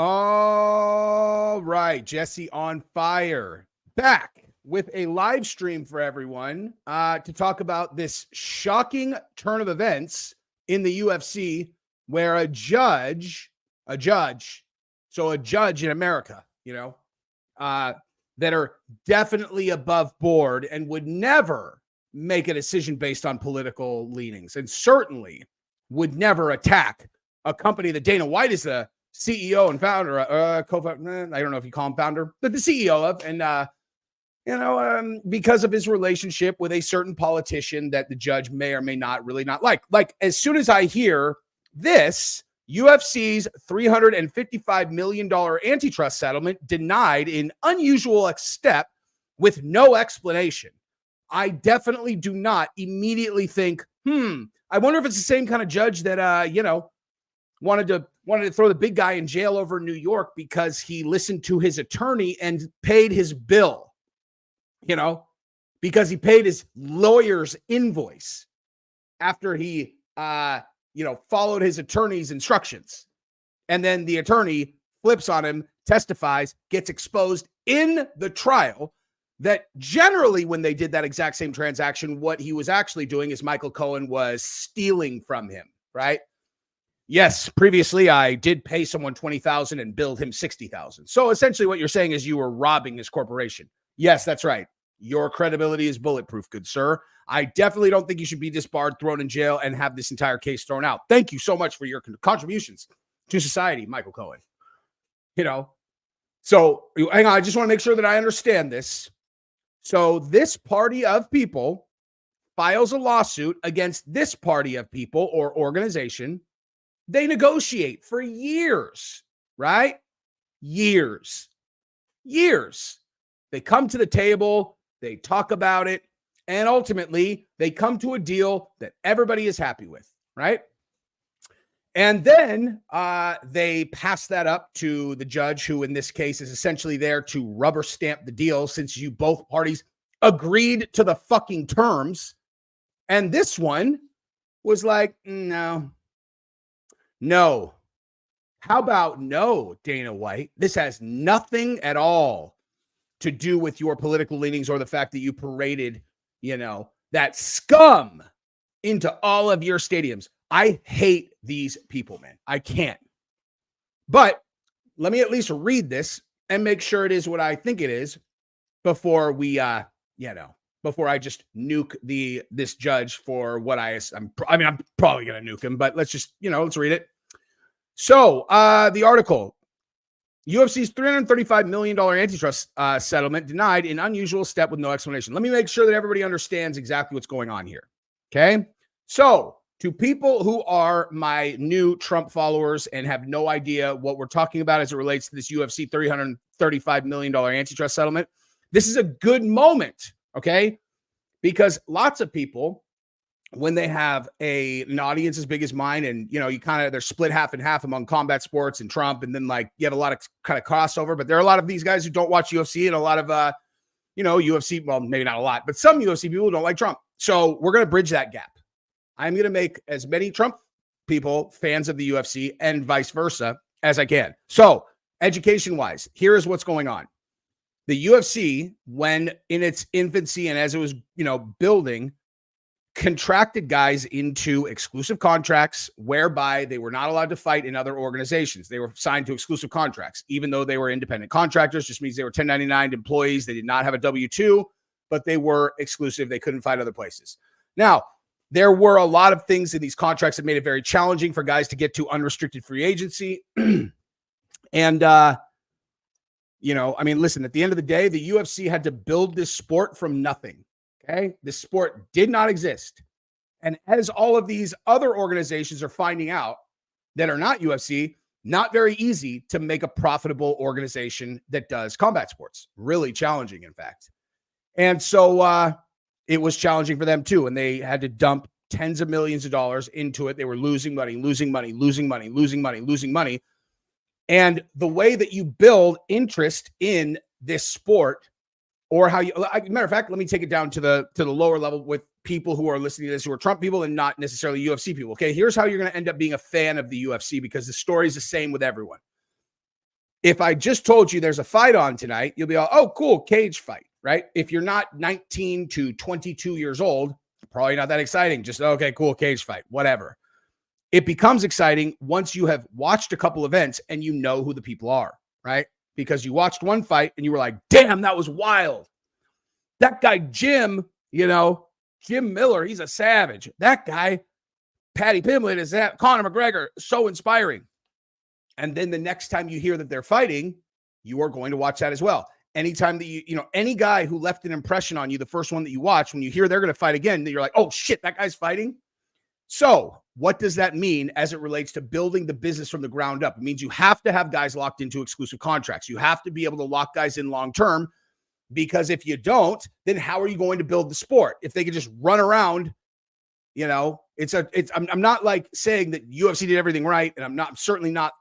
All right, Jesse on fire. Back with a live stream for everyone to talk about this shocking turn of events in the UFC where a judge in America, that are definitely above board and would never make a decision based on political leanings and certainly would never attack a company that Dana White is the CEO and founder, co-founder, I don't know if you call him founder, but the CEO of, and because of his relationship with a certain politician that the judge may or may not really not like. Like, as soon as I hear this, UFC's $355 million antitrust settlement denied in unusual step with no explanation, I definitely do not immediately think, I wonder if it's the same kind of judge that, wanted to throw the big guy in jail over in New York because he listened to his attorney and paid his bill, because he paid his lawyer's invoice after he, followed his attorney's instructions. And then the attorney flips on him, testifies, gets exposed in the trial that generally when they did that exact same transaction, what he was actually doing is Michael Cohen was stealing from him, right? Yes, previously I did pay someone $20,000 and billed him $60,000. So essentially what you're saying is you were robbing his corporation. Yes, that's right. Your credibility is bulletproof, good sir. I definitely don't think you should be disbarred, thrown in jail, and have this entire case thrown out. Thank you so much for your contributions to society, Michael Cohen. So hang on, I just want to make sure that I understand this. So this party of people files a lawsuit against this party of people or organization. They negotiate for years, right? Years. They come to the table, they talk about it, and ultimately they come to a deal that everybody is happy with, right? And then they pass that up to the judge, who in this case is essentially there to rubber stamp the deal since you both parties agreed to the fucking terms. And this one was like, no. How about no, Dana White? This has nothing at all to do with your political leanings or the fact that you paraded, that scum into all of your stadiums. I hate these people, man. I can't. But let me at least read this and make sure it is what I think it is before we, before I just nuke this judge for what I'm probably going to nuke him, but let's just, let's read it. So the article, UFC's $335 million antitrust settlement denied in unusual step with no explanation. Let me make sure that everybody understands exactly what's going on here. Okay. So to people who are my new Trump followers and have no idea what we're talking about as it relates to this UFC $335 million antitrust settlement, this is a good moment. Okay. Because lots of people, when they have an audience as big as mine and, they're split half and half among combat sports and Trump. And then you have a lot of kind of crossover, but there are a lot of these guys who don't watch UFC and a lot of, UFC, well, maybe not a lot, but some UFC people don't like Trump. So we're going to bridge that gap. I'm going to make as many Trump people fans of the UFC and vice versa as I can. So education wise, here is what's going on. The UFC, when in its infancy and as it was, building, contracted guys into exclusive contracts whereby they were not allowed to fight in other organizations. They were signed to exclusive contracts, even though they were independent contractors, just means they were 1099 employees. They did not have a W-2, but they were exclusive. They couldn't fight other places. Now, there were a lot of things in these contracts that made it very challenging for guys to get to unrestricted free agency. And, listen, at the end of the day, the UFC had to build this sport from nothing. Okay. This sport did not exist. And as all of these other organizations are finding out that are not UFC, not very easy to make a profitable organization that does combat sports. Really challenging, in fact. And so it was challenging for them too. And they had to dump tens of millions of dollars into it. They were losing money. And the way that you build interest in this sport, or how you, matter of fact, let me take it down to the lower level with people who are listening to this, who are Trump people and not necessarily UFC people. Okay. Here's how you're going to end up being a fan of the UFC, because the story is the same with everyone. If I just told you there's a fight on tonight, you'll be all, oh, cool, cage fight, right? If you're not 19 to 22 years old, probably not that exciting. Just, okay, cool, cage fight, whatever. It becomes exciting once you have watched a couple events and you know who the people are, right? Because you watched one fight and you were like, damn, that was wild. That guy, Jim Miller, he's a savage. That guy, Paddy Pimblett, is that Conor McGregor, so inspiring. And then the next time you hear that they're fighting, you are going to watch that as well. Anytime that any guy who left an impression on you, the first one that you watch, when you hear they're going to fight again, you're like, oh shit, that guy's fighting. So what does that mean as it relates to building the business from the ground up? It means you have to have guys locked into exclusive contracts. You have to be able to lock guys in long-term, because if you don't, then how are you going to build the sport? If they could just run around, I'm not like saying that UFC did everything right. And I'm certainly not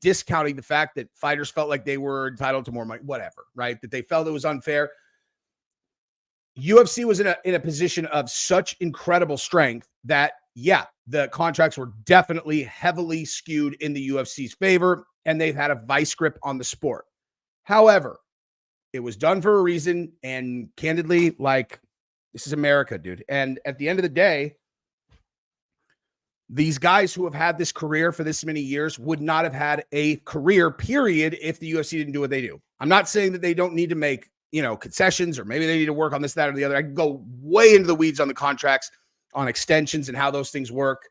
discounting the fact that fighters felt like they were entitled to more money, whatever, right? That they felt it was unfair. UFC was in a position of such incredible strength that, yeah, the contracts were definitely heavily skewed in the UFC's favor, and they've had a vice grip on the sport. However, it was done for a reason, and candidly, like, this is America, dude. And at the end of the day, these guys who have had this career for this many years would not have had a career, period, if the UFC didn't do what they do. I'm not saying that they don't need to make, concessions, or maybe they need to work on this, that, or the other. I can go way into the weeds on the contracts, on extensions and how those things work.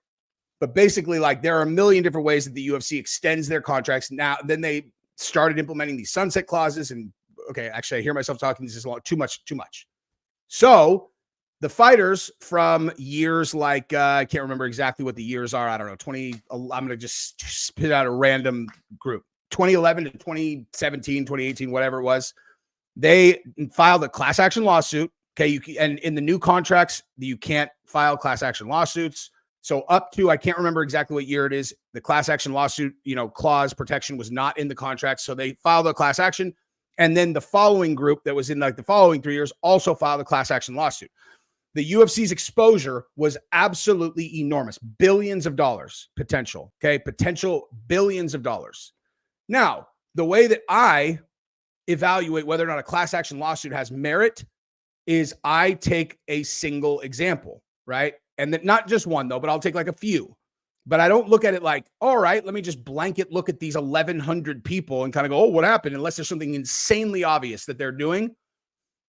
But basically, like, there are a million different ways that the UFC extends their contracts. Now, then they started implementing these sunset clauses. And okay, actually, I hear myself talking. This is too much. So the fighters from years like, I can't remember exactly what the years are. I don't know, I'm going to just spit out a random group. 2011 to 2017, 2018, whatever it was. They filed a class action lawsuit. Okay. And in the new contracts, you can't file class action lawsuits. So up to, I can't remember exactly what year it is, the class action lawsuit, clause protection was not in the contract. So they filed a class action. And then the following group that was in like the following 3 years also filed a class action lawsuit. The UFC's exposure was absolutely enormous. Billions of dollars potential. Okay. Potential billions of dollars. Now, the way that I evaluate whether or not a class action lawsuit has merit is I take a single example, right? And that not just one though, but I'll take like a few. But I don't look at it like, all right, let me just blanket look at these 1,100 people and kind of go, oh, what happened? Unless there's something insanely obvious that they're doing.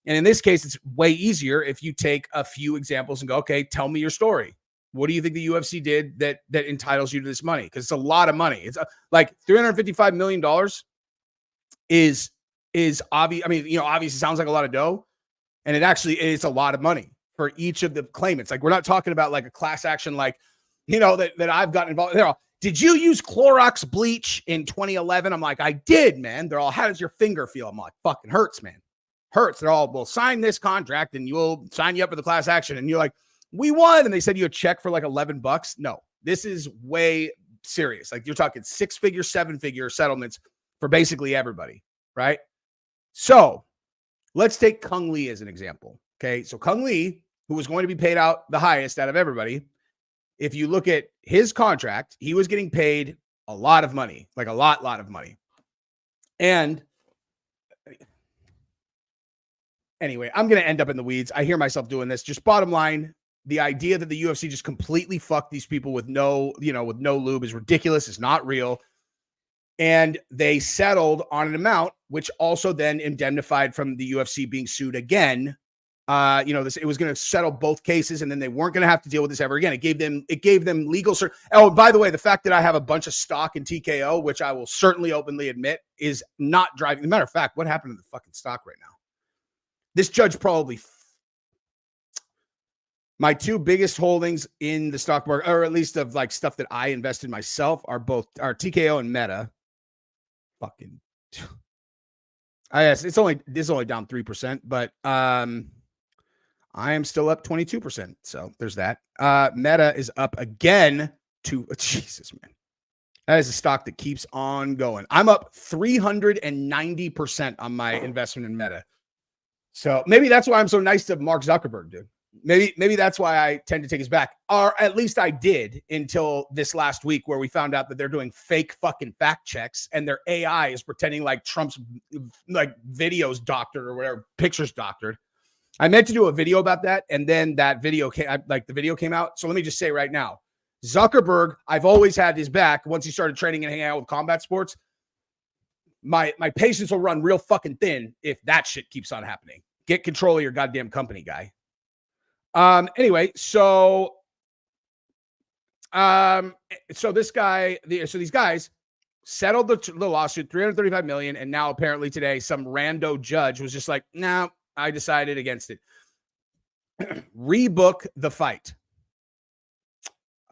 And in this case, it's way easier if you take a few examples and go, okay, tell me your story. What do you think the UFC did that entitles you to this money? Because it's a lot of money. It's like $355 million is obvious. I mean, obviously sounds like a lot of dough, and it actually is a lot of money for each of the claimants. Like, we're not talking about like a class action, like, that I've gotten involved. They're all, did you use Clorox bleach in 2011? I'm like, I did, man. They're all, how does your finger feel? I'm like, fucking hurts, man. Hurts. They're all, well, sign this contract and you'll sign you up for the class action. And you're like, we won. And they said you a check for like $11. No, this is way serious. Like, you're talking 6-figure, 7-figure settlements for basically everybody, right? So let's take Kung Lee as an example. Okay. So Kung Lee, who was going to be paid out the highest out of everybody, if you look at his contract, he was getting paid a lot of money, like a lot of money. And anyway, I'm going to end up in the weeds. I hear myself doing this. Just bottom line, the idea that the UFC just completely fucked these people with no lube is ridiculous. It's not real. And they settled on an amount, which also then indemnified from the UFC being sued again. It was going to settle both cases, and then they weren't going to have to deal with this ever again. It gave them legal. Oh, by the way, the fact that I have a bunch of stock in TKO, which I will certainly openly admit, is not driving. As a matter of fact, what happened to the fucking stock right now? This judge probably. My two biggest holdings in the stock market, or at least of like stuff that I invested myself, are TKO and Meta. Fucking. Yes, this is only down 3%, but I am still up 22%. So there's that. Meta is up again to Jesus, man. That is a stock that keeps on going. I'm up 390% on my investment in Meta. So maybe that's why I'm so nice to Mark Zuckerberg, dude. Maybe that's why I tend to take his back, or at least I did until this last week, where we found out that they're doing fake fucking fact checks and their AI is pretending like Trump's like videos doctored or whatever, pictures doctored. I meant to do a video about that, and then that video the video came out. So let me just say right now, Zuckerberg, I've always had his back. Once he started training and hanging out with combat sports, my patience will run real fucking thin if that shit keeps on happening. Get control of your goddamn company, guy. Anyway, so these guys settled the lawsuit, 335 million, and now apparently today some rando judge was just like, "No, I decided against it." Rebook the fight.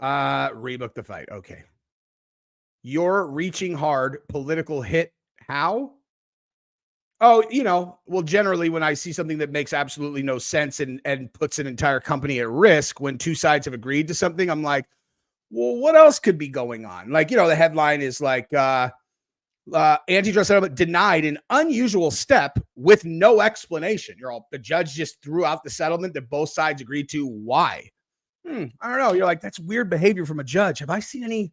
Rebook the fight. Okay. You're reaching hard. Political hit. How? Oh, well, generally when I see something that makes absolutely no sense and puts an entire company at risk, when two sides have agreed to something, I'm like, well, what else could be going on? Like, the headline is like, antitrust settlement denied, an unusual step with no explanation. The judge just threw out the settlement that both sides agreed to. Why? I don't know. You're like, that's weird behavior from a judge. Have I seen any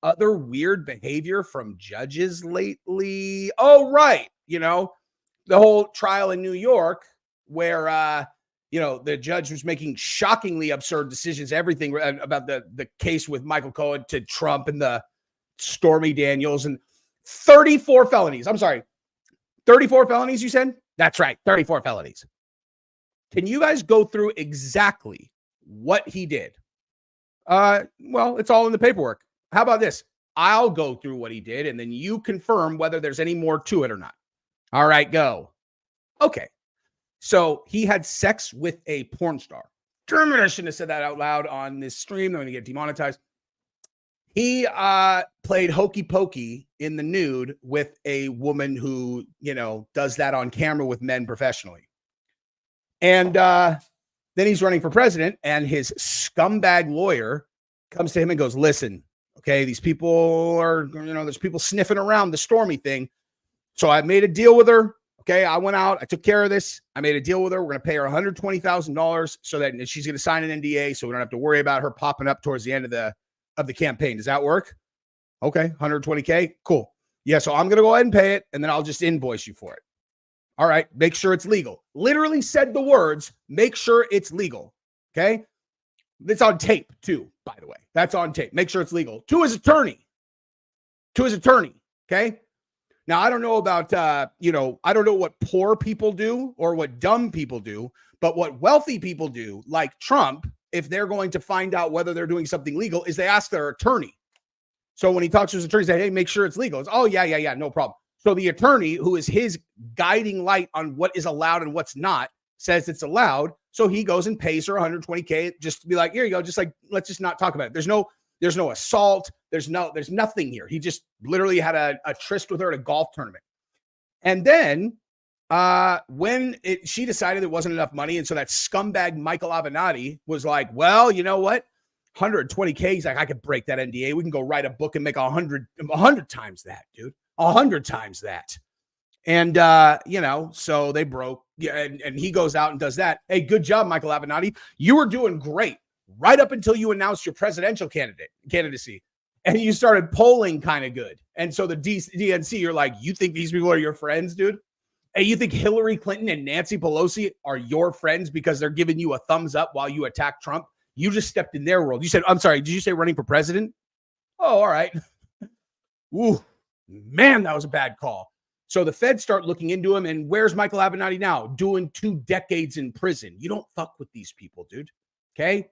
other weird behavior from judges lately? Oh, right. The whole trial in New York where, the judge was making shockingly absurd decisions, everything about the case with Michael Cohen to Trump and the Stormy Daniels and 34 felonies. I'm sorry. 34 felonies, you said? That's right. 34 felonies. Can you guys go through exactly what he did? Well, it's all in the paperwork. How about this? I'll go through what he did, and then you confirm whether there's any more to it or not. All right, go. Okay. So he had sex with a porn star. Damn it, I shouldn't have said that out loud on this stream. I'm going to get demonetized. He played hokey pokey in the nude with a woman who, does that on camera with men professionally. And then he's running for president, and his scumbag lawyer comes to him and goes, listen, okay, these people are, there's people sniffing around the Stormy thing. So I made a deal with her. Okay, I went out. I took care of this. I made a deal with her. We're going to pay her $120,000 so that she's going to sign an NDA so we don't have to worry about her popping up towards the end of the campaign. Does that work? Okay, $120K. Cool. Yeah, so I'm going to go ahead and pay it, and then I'll just invoice you for it. All right, make sure it's legal. Literally said the words, make sure it's legal. Okay? It's on tape, too, by the way. That's on tape. Make sure it's legal. To his attorney. Okay? Now, I don't know about, I don't know what poor people do or what dumb people do, but what wealthy people do, like Trump, if they're going to find out whether they're doing something legal, is they ask their attorney. So when he talks to his attorney, say, hey, make sure it's legal. It's, oh, yeah, no problem. So the attorney, who is his guiding light on what is allowed and what's not, says it's allowed. So he goes and pays her $120K just to be like, here you go. Just like, let's just not talk about it. There's no assault. There's nothing here. He just literally had a tryst with her at a golf tournament. And then when she decided there wasn't enough money, and so that scumbag Michael Avenatti was like, well, you know what? 120K. He's like, I could break that NDA. We can go write a book and make 100 times that, dude. 100 times that. And, so they broke. Yeah, and he goes out and does that. Hey, good job, Michael Avenatti. You were doing great right up until you announced your presidential candidacy. And you started polling kind of good. And so the DNC, you're like, you think these people are your friends, dude? Hey, you think Hillary Clinton and Nancy Pelosi are your friends because they're giving you a thumbs up while you attack Trump? You just stepped in their world. You said, I'm sorry, did you say running for president? Oh, all right. Ooh, man, that was a bad call. So the feds start looking into him, and where's Michael Avenatti now? Doing 2 decades in prison. You don't fuck with these people, dude. Okay?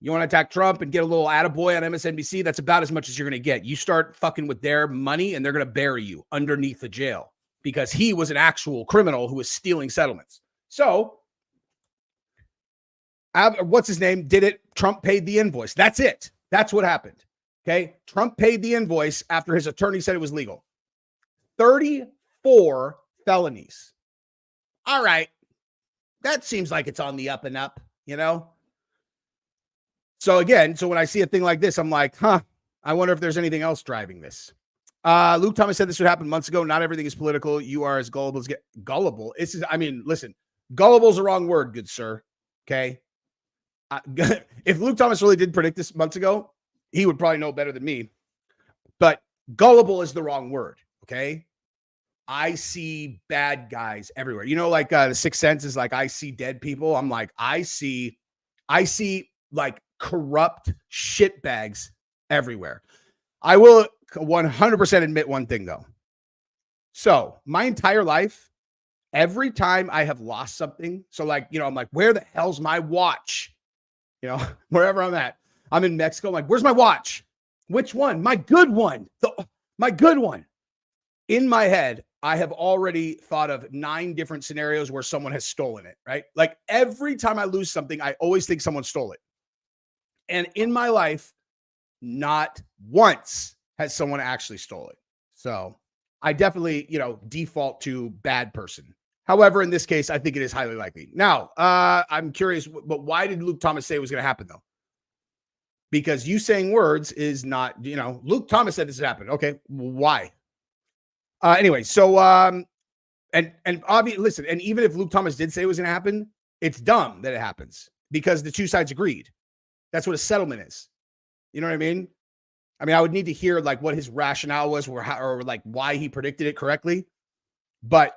You want to attack Trump and get a little attaboy on MSNBC? That's about as much as you're going to get. You start fucking with their money, and they're going to bury you underneath the jail because he was an actual criminal who was stealing settlements. So, what's his name? Did it. Trump paid the invoice. That's it. That's what happened. Okay? Trump paid the invoice after his attorney said it was legal. 34 felonies. All right. That seems like it's on the up and up, So again, when I see a thing like this, I'm like, I wonder if there's anything else driving this. Luke Thomas said this would happen months ago. Not everything is political. You are as gullible as listen, gullible is the wrong word, good sir. Okay. If Luke Thomas really did predict this months ago, he would probably know better than me. But gullible is the wrong word. Okay. I see bad guys everywhere. You know, like the Sixth Sense is like, I see dead people. I'm like, I see like corrupt shitbags everywhere. I will 100% admit one thing though. So my entire life, every time I have lost something, so like, you know, I'm like, where the hell's my watch? You know, wherever I'm at, I'm in Mexico. I'm like, where's my watch? Which one? My good one. My good one. In my head, I have already thought of 9 different scenarios where someone has stolen it, right? Like every time I lose something, I always think someone stole it. And in my life, not once has someone actually stole it. So I definitely, you know, default to bad person. However, in this case, I think it is highly likely. Now, I'm curious, but why did Luke Thomas say it was going to happen though? Because you saying words is not, you know, Luke Thomas said this happened. Okay, why? Anyway, so and obviously, listen, and even if Luke Thomas did say it was going to happen, it's dumb that it happens because the two sides agreed. That's what a settlement is. You know what I mean? I mean, I would need to hear like what his rationale was or like why he predicted it correctly. But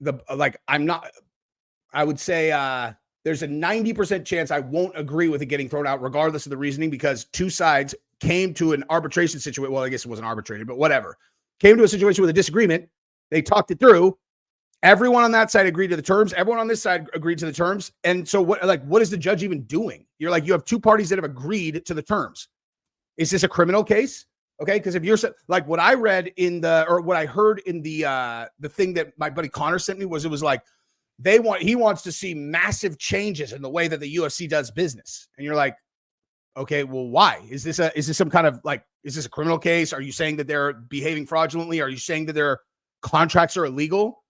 I would say there's a 90% chance I won't agree with it getting thrown out, regardless of the reasoning, because two sides came to an arbitration situation. Well, I guess it wasn't arbitrated, but whatever. Came to a situation with a disagreement. They talked it through. Everyone on that side agreed to the terms. Everyone on this side agreed to the terms. And so what is the judge even doing? You're like, you have two parties that have agreed to the terms. Is this a criminal case? Okay. Because if you're like what I read what I heard in the thing that my buddy Connor sent me was, it was like, he wants to see massive changes in the way that the UFC does business. And you're like, okay, well, why? Is this some kind of like, is this a criminal case? Are you saying that they're behaving fraudulently? Are you saying that their contracts are illegal?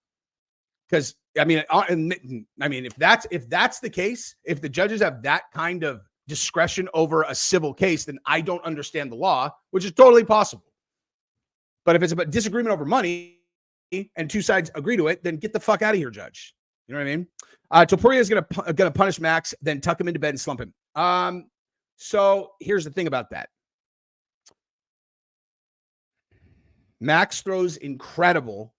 Because I mean, if that's the case, if the judges have that kind of discretion over a civil case, then I don't understand the law, which is totally possible. But if it's about disagreement over money and two sides agree to it, then get the fuck out of here, judge. You know what I mean? Topuria is gonna punish Max, then tuck him into bed and slump him. So here's the thing about that. Max throws incredible,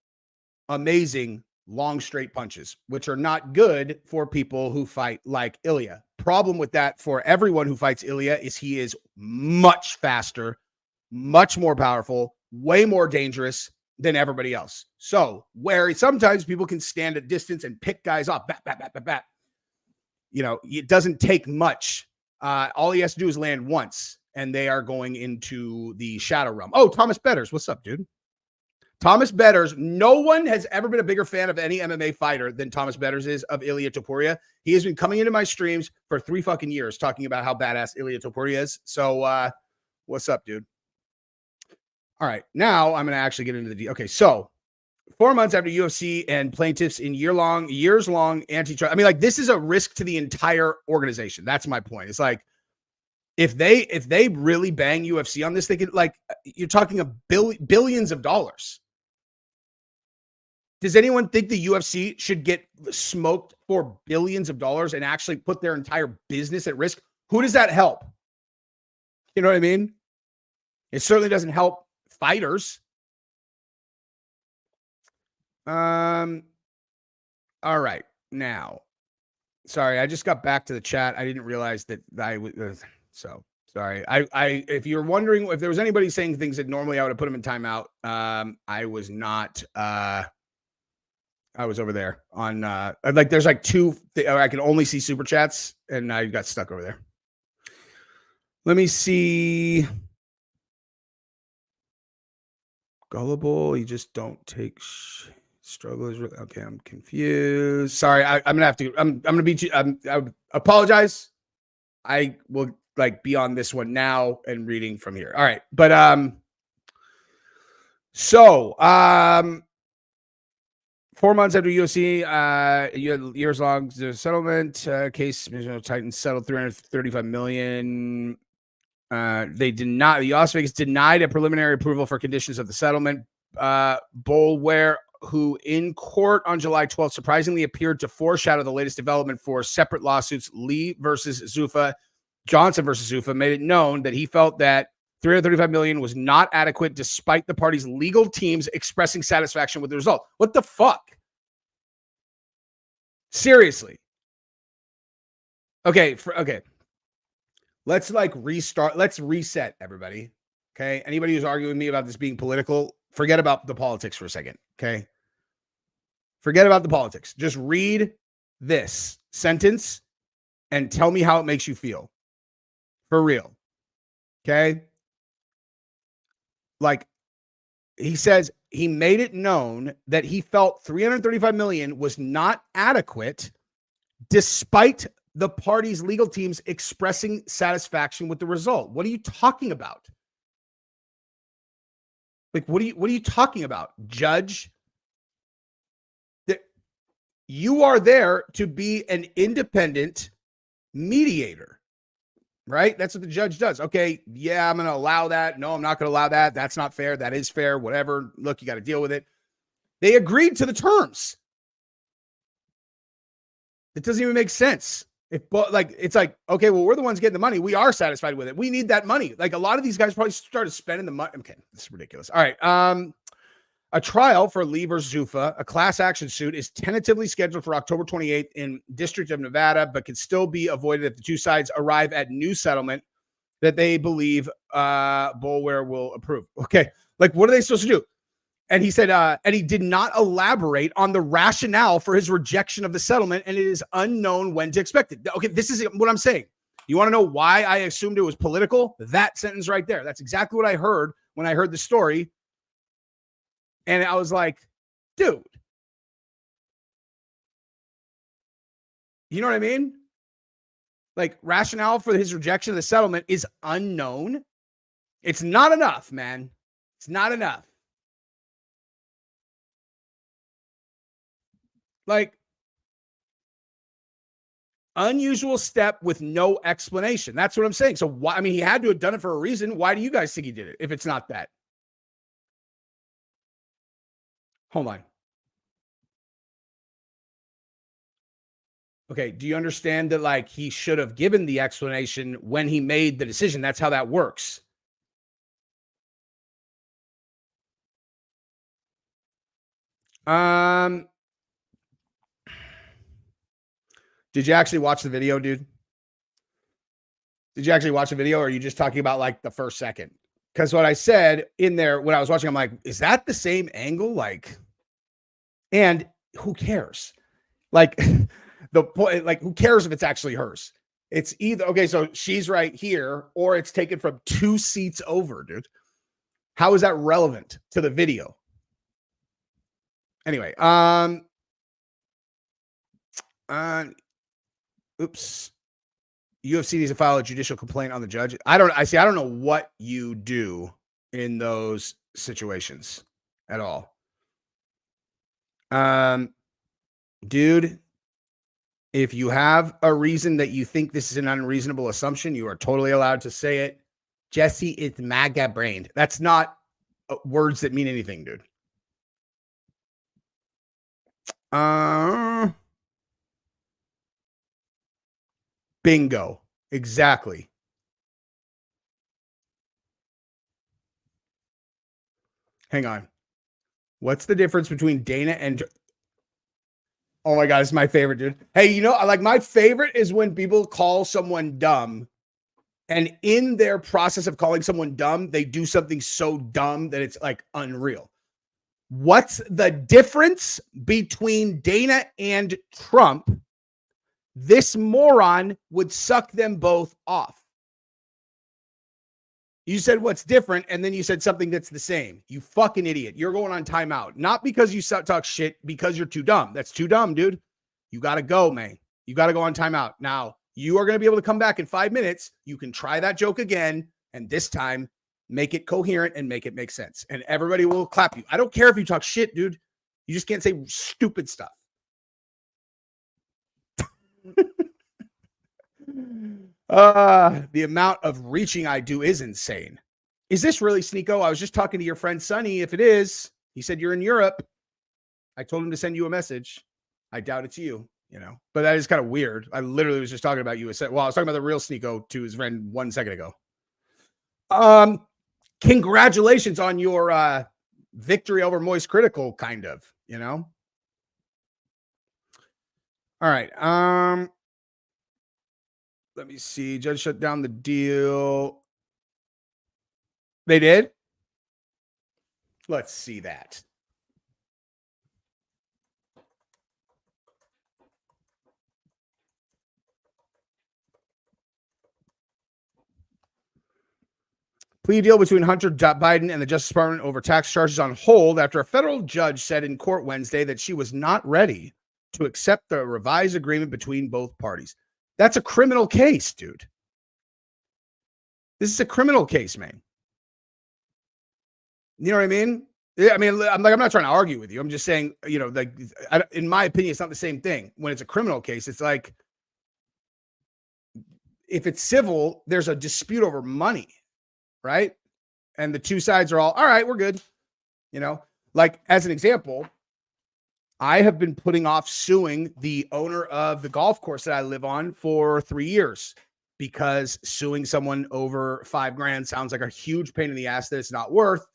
amazing long straight punches, which are not good for people who fight like Ilya. Problem with that for everyone who fights Ilya is he is much faster, much more powerful, way more dangerous than everybody else. So where sometimes people can stand at distance and pick guys off, bat. You know, it doesn't take much. All he has to do is land once, and they are going into the shadow realm. Oh, Thomas Betters, what's up, dude? Thomas Betters, no one has ever been a bigger fan of any MMA fighter than Thomas Betters is of Ilya Topuria. He has been coming into my streams for 3 fucking years talking about how badass Ilya Topuria is. So what's up, dude? All right, now I'm going to actually get into the okay, so 4 months after UFC and plaintiffs in years-long antitrust. I mean, like, this is a risk to the entire organization. That's my point. It's like, if they really bang UFC on this, they could, like, you're talking of billions of dollars. Does anyone think the UFC should get smoked for billions of dollars and actually put their entire business at risk? Who does that help? You know what I mean? It certainly doesn't help fighters. All right. Now, sorry, I just got back to the chat. I didn't realize that I was so sorry. I if you're wondering if there was anybody saying things that normally I would have put them in timeout, I was not. I was over there on like there's like two. I can only see super chats, and I got stuck over there. Let me see. Gullible, you just don't take strugglers. Okay, I'm confused. Sorry, I'm gonna have to. I'm gonna beat you. I apologize. I will like be on this one now and reading from here. All right, but so 4 months after UFC, years long settlement case, Titans settled $335 million. The Las Vegas denied a preliminary approval for conditions of the settlement. Boulware who in court on July 12th surprisingly appeared to foreshadow the latest development for separate lawsuits, Lee versus Zuffa, Johnson versus Zuffa, made it known that he felt that 335 million was not adequate despite the parties' legal teams expressing satisfaction with the result. What the fuck? Seriously. Okay, let's restart. Let's reset, everybody. Okay. Anybody who's arguing with me about this being political, forget about the politics for a second. Okay. Forget about the politics. Just read this sentence and tell me how it makes you feel. For real. Okay. Like, he says he made it known that he felt 335 million was not adequate despite the parties' legal teams expressing satisfaction with the result. What are you talking about? Like, what are you talking about, Judge? That you are there to be an independent mediator, right? That's what the judge does. Okay, yeah, I'm going to allow that. No, I'm not going to allow that. That's not fair. That is fair. Whatever. Look, you got to deal with it. They agreed to the terms. It doesn't even make sense. It's like, okay, well, we're the ones getting the money. We are satisfied with it. We need that money. Like, a lot of these guys probably started spending the money. Okay, this is ridiculous. All right. A trial for Lee versus Zuffa, a class action suit, is tentatively scheduled for October 28th in District of Nevada, but can still be avoided if the two sides arrive at new settlement that they believe Boulware will approve. Okay, like, what are they supposed to do? And he said, and he did not elaborate on the rationale for his rejection of the settlement, and it is unknown when to expect it. Okay, this is what I'm saying. You want to know why I assumed it was political? That sentence right there. That's exactly what I heard when I heard the story. And I was like, dude. You know what I mean? Like, rationale for his rejection of the settlement is unknown. It's not enough, man. It's not enough. Like, unusual step with no explanation. That's what I'm saying. So why? I mean, he had to have done it for a reason. Why do you guys think he did it if it's not that? Hold on. Okay, do you understand that, like, he should have given the explanation when he made the decision? That's how that works. Did you actually watch the video, dude? Did you actually watch the video, or are you just talking about, like, the first second? Because what I said in there when I was watching, I'm like, is that the same angle? Like, and who cares? Like, the point, like, who cares if it's actually hers? It's either, okay, so she's right here, or it's taken from 2 seats over, dude. How is that relevant to the video? Anyway, oops. UFC needs to file a judicial complaint on the judge. I don't know what you do in those situations at all. Dude, if you have a reason that you think this is an unreasonable assumption, you are totally allowed to say it. Jesse is MAGA brained. That's not words that mean anything, dude. Bingo. Exactly. Hang on. What's the difference between Dana and... Oh my God, it's my favorite, dude. Hey, you know, like, my favorite is when people call someone dumb, and in their process of calling someone dumb, they do something so dumb that it's, like, unreal. What's the difference between Dana and Trump? This moron would suck them both off. You said what's different, and then you said something that's the same. You fucking idiot. You're going on timeout. Not because you talk shit, because you're too dumb. That's too dumb, dude. You got to go, man. You got to go on timeout. Now, you are going to be able to come back in 5 minutes. You can try that joke again, and this time, make it coherent and make it make sense. And everybody will clap you. I don't care if you talk shit, dude. You just can't say stupid stuff. The amount of reaching I do is insane. Is this really Sneeko? I was just talking to your friend Sonny. If it is, he said you're in Europe. I told him to send you a message. I doubt it's you, but that is kind of weird. I literally was just talking about you. I was talking about the real Sneeko to his friend 1 second ago. Congratulations on your victory over Moist Critical, kind of, All right. Let me see. Judge shut down the deal. They did? Let's see that. Plea deal between Hunter Biden and the Justice Department over tax charges on hold after a federal judge said in court Wednesday that she was not ready to accept the revised agreement between both parties. That's a criminal case, dude. This is a criminal case, man. You know what I mean? Yeah, I mean, I'm not trying to argue with you. I'm just saying, in my opinion, it's not the same thing. When it's a criminal case, it's like, if it's civil, there's a dispute over money, right? And the two sides are all right, we're good. Like, as an example, I have been putting off suing the owner of the golf course that I live on for 3 years because suing someone over $5,000 sounds like a huge pain in the ass that it's not worth,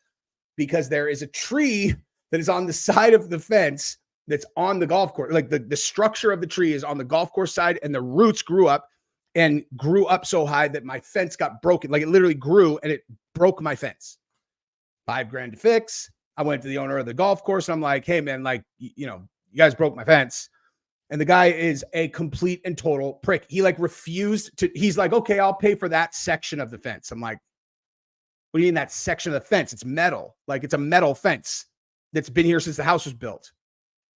because there is a tree that is on the side of the fence that's on the golf course. Like the structure of the tree is on the golf course side, and the roots grew up so high that my fence got broken. Like, it literally grew and it broke my fence. $5,000 to fix. I went to the owner of the golf course and I'm like, hey man, like, you guys broke my fence. And the guy is a complete and total prick. He refused to, he's like, okay, I'll pay for that section of the fence. I'm like, what do you mean that section of the fence? It's metal. Like, it's a metal fence that's been here since the house was built.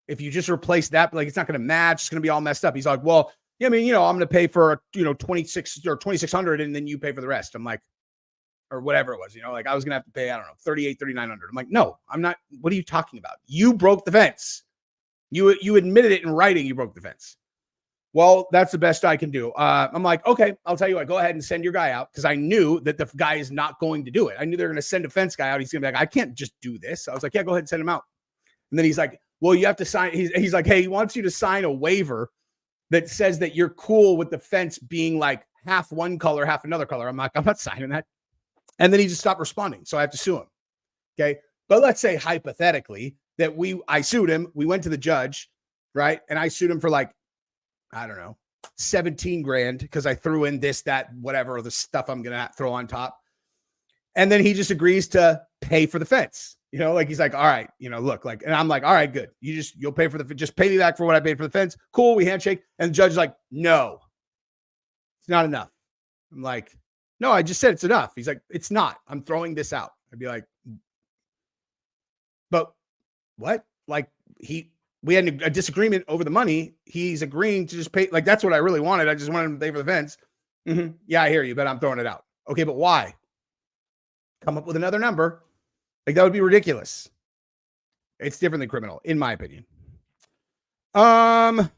If you just replace that, it's not going to match. It's going to be all messed up. He's like, well, yeah, I mean, I'm going to pay for, 26 or 2,600 and then you pay for the rest. I'm like, or whatever it was, I was going to have to pay, I don't know, 3,900. I'm like, no, I'm not. What are you talking about? You broke the fence. You admitted it in writing. You broke the fence. Well, that's the best I can do. I'm like, okay, I'll tell you what, go ahead and send your guy out, because I knew that the guy is not going to do it. I knew they're going to send a fence guy out. He's going to be like, I can't just do this. I was like, yeah, go ahead and send him out. And then he's like, well, you have to sign. He's like, hey, he wants you to sign a waiver that says that you're cool with the fence being like half one color, half another color. I'm like, I'm not signing that. And then he just stopped responding. So I have to sue him. Okay. But let's say hypothetically that I sued him. We went to the judge, right? And I sued him for I don't know, 17 grand because I threw in this, that, whatever, the stuff I'm going to throw on top. And then he just agrees to pay for the fence. He's like, all right, look, and I'm like, all right, good. You'll pay for just pay me back for what I paid for the fence. Cool. We handshake. And the judge is like, no, it's not enough. I'm like, no, I just said it's enough. He's like, it's not. I'm throwing this out. I'd be like, but what? We had a disagreement over the money. He's agreeing to just pay. That's what I really wanted. I just wanted him to pay for the fence. Mm-hmm. Yeah, I hear you, but I'm throwing it out. Okay, but why? Come up with another number. That would be ridiculous. It's different than criminal, in my opinion. Lilu,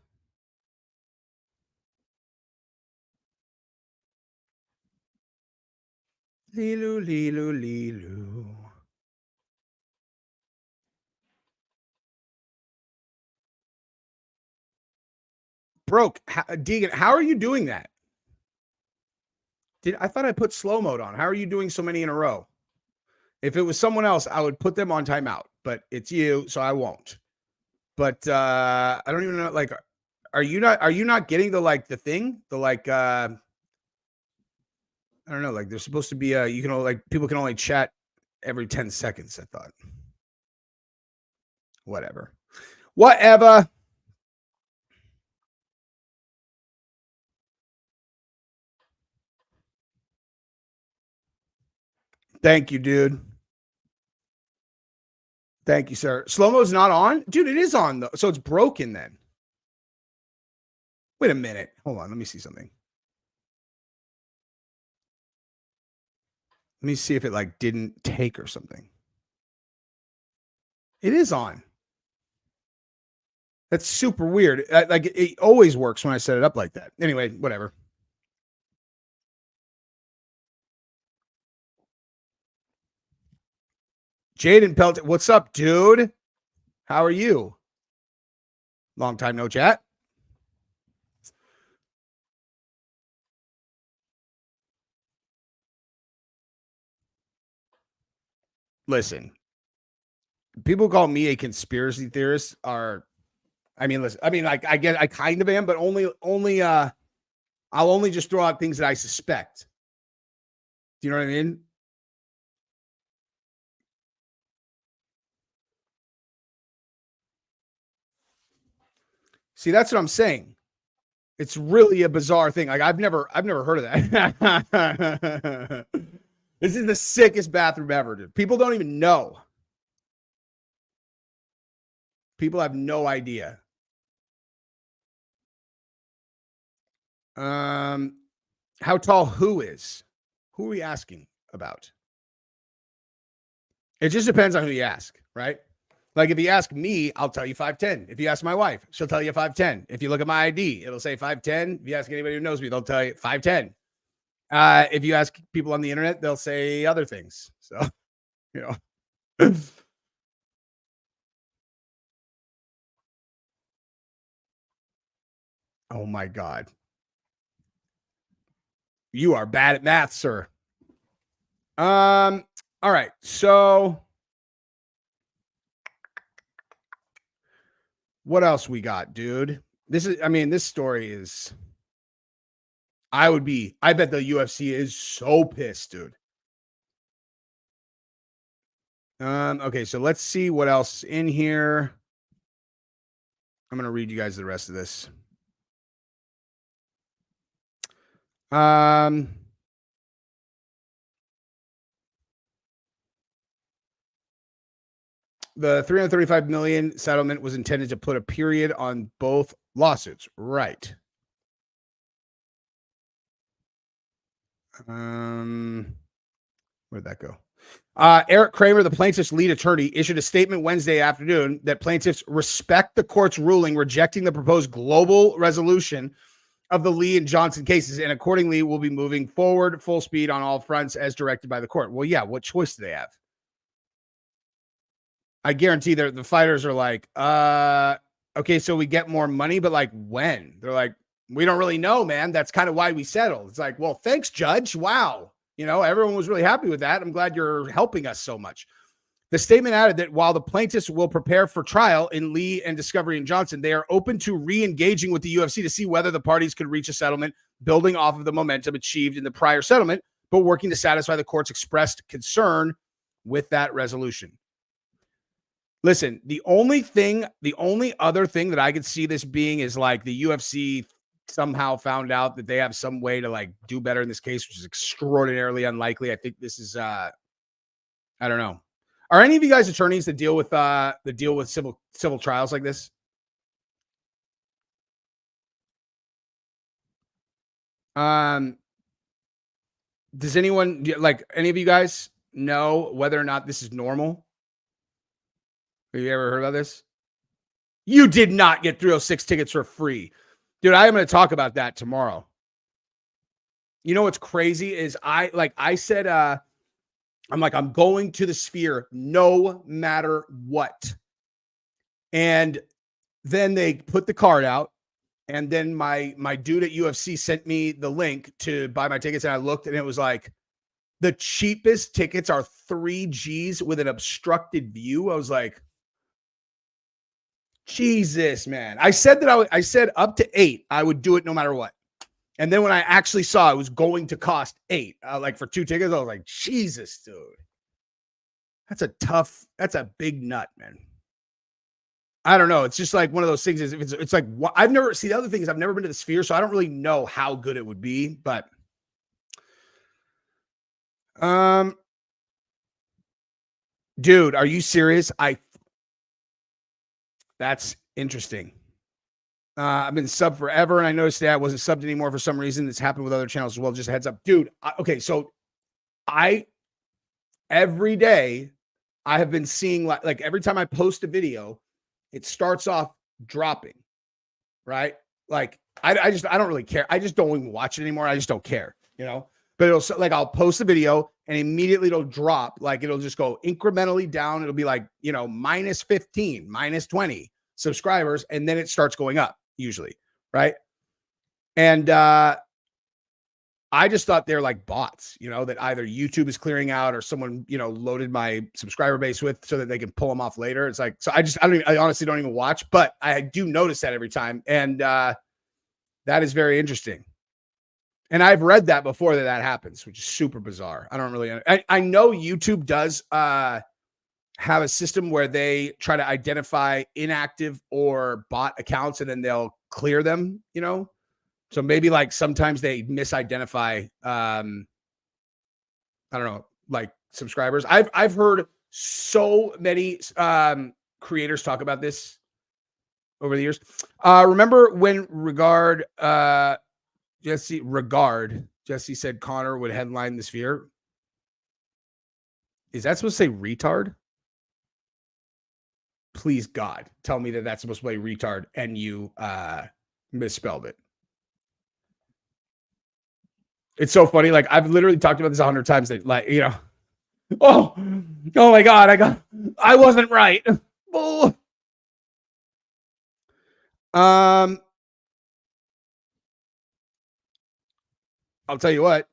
lilu, lilu. Broke. Deegan, how are you doing that? I thought I put slow mode on. How are you doing so many in a row? If it was someone else, I would put them on timeout, but it's you, so I won't. But I don't even know, are you not getting the thing? I don't know, there's supposed to be you can only, people can only chat every 10 seconds, I thought. Whatever. Thank you, dude. Thank you, sir. Slow-mo's not on? Dude, it is on, though. So it's broken then. Wait a minute. Hold on. Let me see something. Let me see if it didn't take or something. It is on. That's super weird. It always works when I set it up like that. Anyway, whatever. Jaden Pelt, what's up, dude? How are you? Long time no chat. Listen, people who call me a conspiracy theorist are, I mean, listen, I mean, like, I get, I kind of am, but I'll only just throw out things that I suspect. Do you know what I mean? See, that's what I'm saying. It's really a bizarre thing. Like I've never heard of that. This is the sickest bathroom ever, dude. People don't even know. People have no idea. How tall who is? Who are we asking about? It just depends on who you ask, right? Like if you ask me, I'll tell you 5'10". If you ask my wife, she'll tell you 5'10". If you look at my ID, it'll say 5'10". If you ask anybody who knows me, they'll tell you 5'10". If you ask people on the internet, they'll say other things. So, you know. Oh my God. You are bad at math, sir. All right. So what else we got, dude? This story is, I bet the UFC is so pissed, dude. Okay, so let's see what else is in here. I'm going to read you guys the rest of this. The $335 million settlement was intended to put a period on both lawsuits. Right. Where'd that go? Eric Kramer, the plaintiff's lead attorney, issued a statement Wednesday afternoon that plaintiffs respect the court's ruling rejecting the proposed global resolution of the Lee and Johnson cases, and accordingly will be moving forward full speed on all fronts as directed by the court. Well, yeah, what choice do they have? I guarantee the fighters are like, okay, so we get more money, but like when? They're like, we don't really know, man. That's kind of why we settled. It's like, well, thanks, Judge. Wow. You know, everyone was really happy with that. I'm glad you're helping us so much. The statement added that while the plaintiffs will prepare for trial in Lee and Discovery and Johnson, they are open to re-engaging with the UFC to see whether the parties could reach a settlement, building off of the momentum achieved in the prior settlement, but working to satisfy the court's expressed concern with that resolution. Listen, the only other thing that I could see this being is like the UFC somehow found out that they have some way to like do better in this case, which is extraordinarily unlikely. I think this is I don't know. Are any of you guys attorneys that deal with civil trials like this? Does anyone, like any of you guys, know whether or not this is normal? Have you ever heard about this? You did not get 306 tickets for free. Dude, I am going to talk about that tomorrow. You know what's crazy is I said, I'm going to the Sphere no matter what. And then they put the card out. And then my dude at UFC sent me the link to buy my tickets. And I looked and it was like, the cheapest tickets are 3 Gs with an obstructed view. I was like, Jesus, man. I said that I said up to 8, I would do it no matter what. And then when I actually saw it was going to cost 8, like for 2 tickets, I was like, Jesus, dude. That's a big nut, man. I don't know. It's just like one of those things. It's like, I've never, see, the other thing is I've never been to the Sphere, so I don't really know how good it would be, but dude, are you serious? That's interesting. I've been subbed forever, and I noticed that I wasn't subbed anymore for some reason. It's happened with other channels as well. Just a heads up, dude. Okay, so every day I have been seeing like every time I post a video, it starts off dropping, right? Like I don't really care. I just don't even watch it anymore. I just don't care, you know. But it'll like I'll post a video and immediately it'll drop. Like it'll just go incrementally down. It'll be like, you know, -15, -20, subscribers, and then it starts going up usually, right? And I just thought they're like bots, that either YouTube is clearing out or someone, loaded my subscriber base with so that they can pull them off later. It's like, so I honestly don't even watch, but I do notice that every time. And that is very interesting. And I've read that before that happens, which is super bizarre. I don't really, I know YouTube does have a system where they try to identify inactive or bot accounts and then they'll clear them, So maybe like sometimes they misidentify, I don't know, like subscribers. I've heard so many creators talk about this over the years. Remember when Jesse said Connor would headline the Sphere? Is that supposed to say retard? Please God, tell me that that's supposed to be retard and you misspelled it. It's so funny. Like I've literally talked about this 100 times that oh my God, I wasn't right. Oh. I'll tell you what,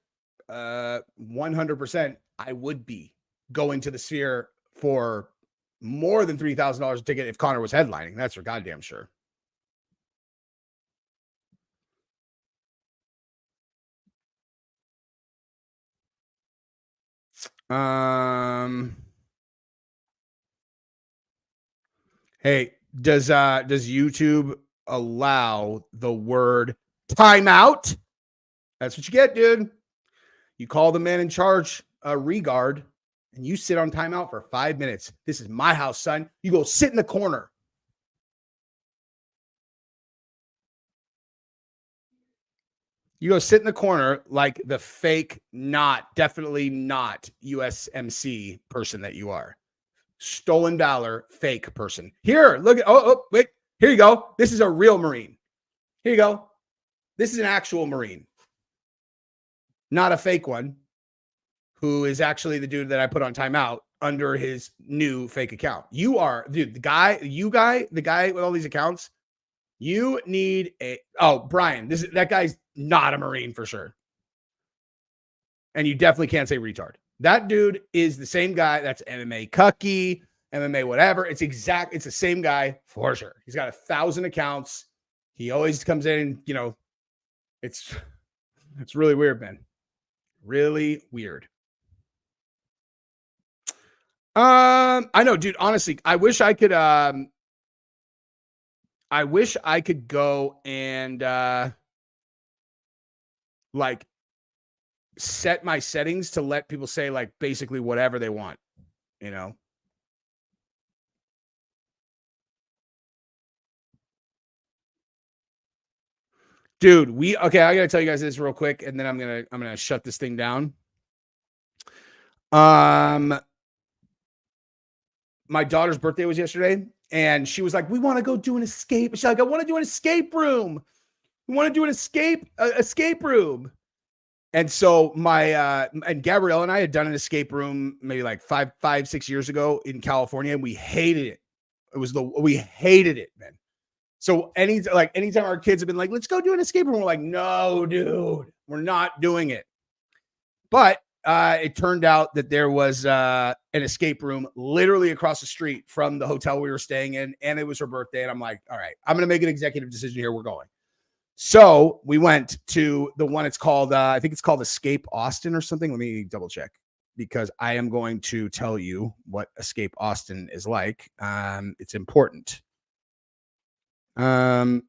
100% I would be going to the Sphere for more than $3,000 a ticket if Connor was headlining. That's for goddamn sure. Hey, does YouTube allow the word timeout? That's what you get, dude. You call the man in charge, regard, and you sit on timeout for 5 minutes. This is my house, son. You go sit in the corner. You go sit in the corner like the fake, definitely not USMC person that you are. Stolen valor, fake person. Here, look at, wait, here you go. This is a real Marine. Here you go. This is an actual Marine. Not a fake one, who is actually the dude that I put on timeout under his new fake account. You are, dude, the guy with all these accounts, you need Brian, that guy's not a Marine for sure. And you definitely can't say retard. That dude is the same guy. That's MMA cucky, MMA whatever. It's the same guy for sure. He's got 1,000 accounts. He always comes in, it's really weird, man. Really weird. I know, dude, honestly, I wish I could go and like set my settings to let people say like basically whatever they want, Dude, I gotta tell you guys this real quick, and then I'm gonna shut this thing down. My daughter's birthday was yesterday, and she was like, "We want to go do an escape." She's like, "I want to do an escape room. We want to do an escape room." And so and Gabrielle and I had done an escape room maybe like 6 years ago in California, and we hated it. We hated it, man. So anytime our kids have been like, let's go do an escape room, we're like, no, dude, we're not doing it. But it turned out that there was an escape room literally across the street from the hotel we were staying in, and it was her birthday. And I'm like, all right, I'm going to make an executive decision here. We're going. So we went to the one, it's called, I think it's called Escape Austin or something. Let me double check, because I am going to tell you what Escape Austin is like. It's important. Hold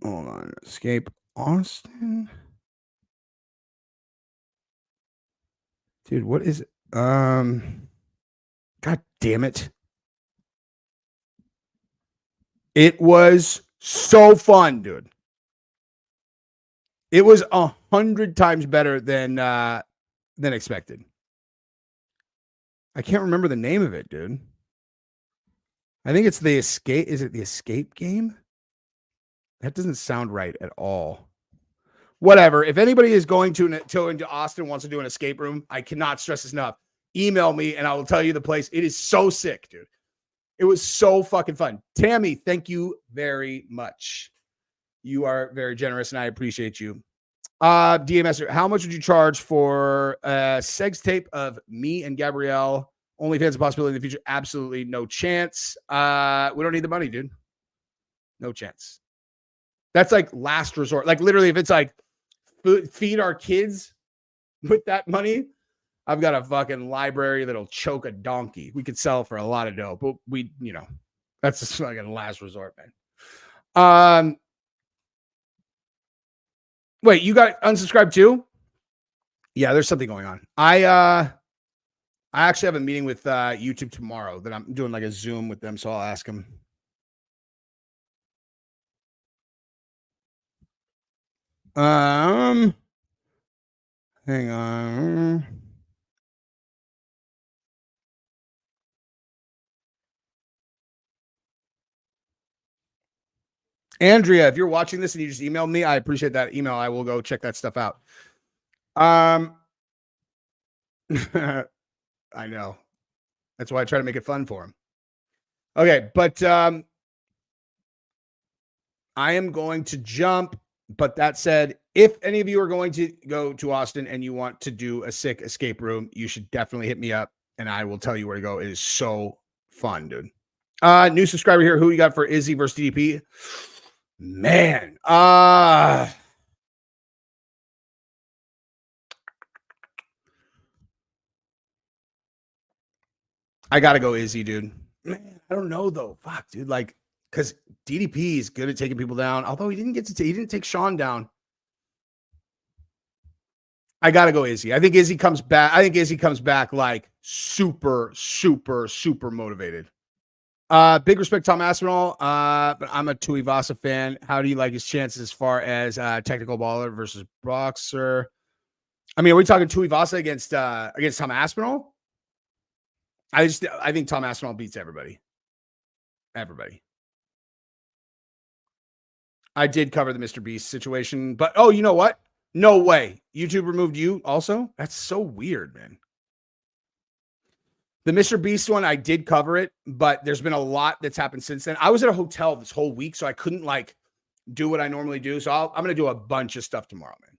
on. Escape Austin. Dude, what is it? God damn it. It was so fun, dude. It was 100 times better than expected. I can't remember the name of it, dude. I think it's the Escape. Is it the Escape game? That doesn't sound right at all. Whatever. If anybody is going into Austin, wants to do an escape room, I cannot stress this enough. Email me and I will tell you the place. It is so sick, dude. It was so fucking fun. Tammy, thank you very much. You are very generous, and I appreciate you. DMS, how much would you charge for a sex tape of me and Gabrielle? OnlyFans a possibility in the future? Absolutely no chance. We don't need the money, dude. No chance. That's like last resort. Like literally, if it's like feed our kids with that money, I've got a fucking library that'll choke a donkey. We could sell for a lot of dough, but we, that's just fucking last resort, man. Wait, you got unsubscribed too? Yeah, there's something going on. I actually have a meeting with YouTube tomorrow that I'm doing like a Zoom with them, so I'll ask them. Hang on. Andrea, if you're watching this and you just emailed me, I appreciate that email. I will go check that stuff out. I know. That's why I try to make it fun for him. Okay, but I am going to jump. But that said, if any of you are going to go to Austin and you want to do a sick escape room, you should definitely hit me up and I will tell you where to go. It is so fun, dude. New subscriber here. Who you got for Izzy versus DDP? Man. I gotta go Izzy, dude. Man, I don't know though. Fuck, dude. Like, because DDP is good at taking people down. Although he didn't take Sean down. I gotta go Izzy. I think Izzy comes back like super, super, super motivated. Big respect, Tom Aspinall. But I'm a Tuivasa fan. How do you like his chances as far as technical baller versus boxer? I mean, are we talking Tuivasa against Tom Aspinall? I think Tom Aspinall beats everybody. Everybody. I did cover the Mr. Beast situation, but oh, you know what? No way. YouTube removed you also? That's so weird, man. The Mr. Beast one, I did cover it, but there's been a lot that's happened since then. I was at a hotel this whole week, so I couldn't like do what I normally do. So I'm going to do a bunch of stuff tomorrow, man.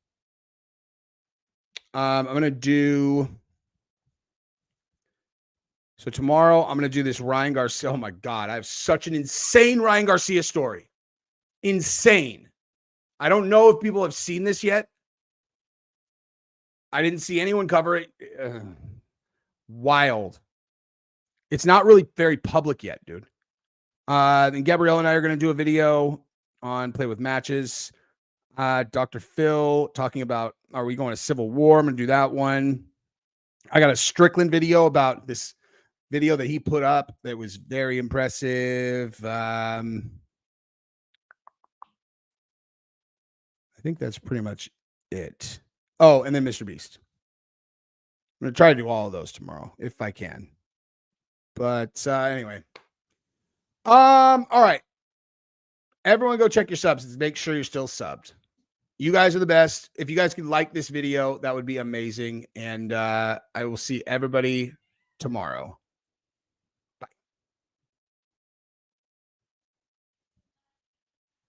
I'm going to do... So tomorrow, I'm going to do this Ryan Garcia. Oh, my God. I have such an insane Ryan Garcia story. Insane. I don't know if people have seen this yet. I didn't see anyone cover it. Wild. It's not really very public yet, dude. Then Gabrielle and I are going to do a video on Play with Matches. Dr. Phil talking about, are we going to Civil War? I'm going to do that one. I got a Strickland video about this video that he put up that was very impressive. I think that's pretty much it. Oh, and then Mr. Beast. I'm going to try to do all of those tomorrow if I can. But anyway. All right. Everyone go check your subs and make sure you're still subbed. You guys are the best. If you guys can like this video, that would be amazing. And I will see everybody tomorrow.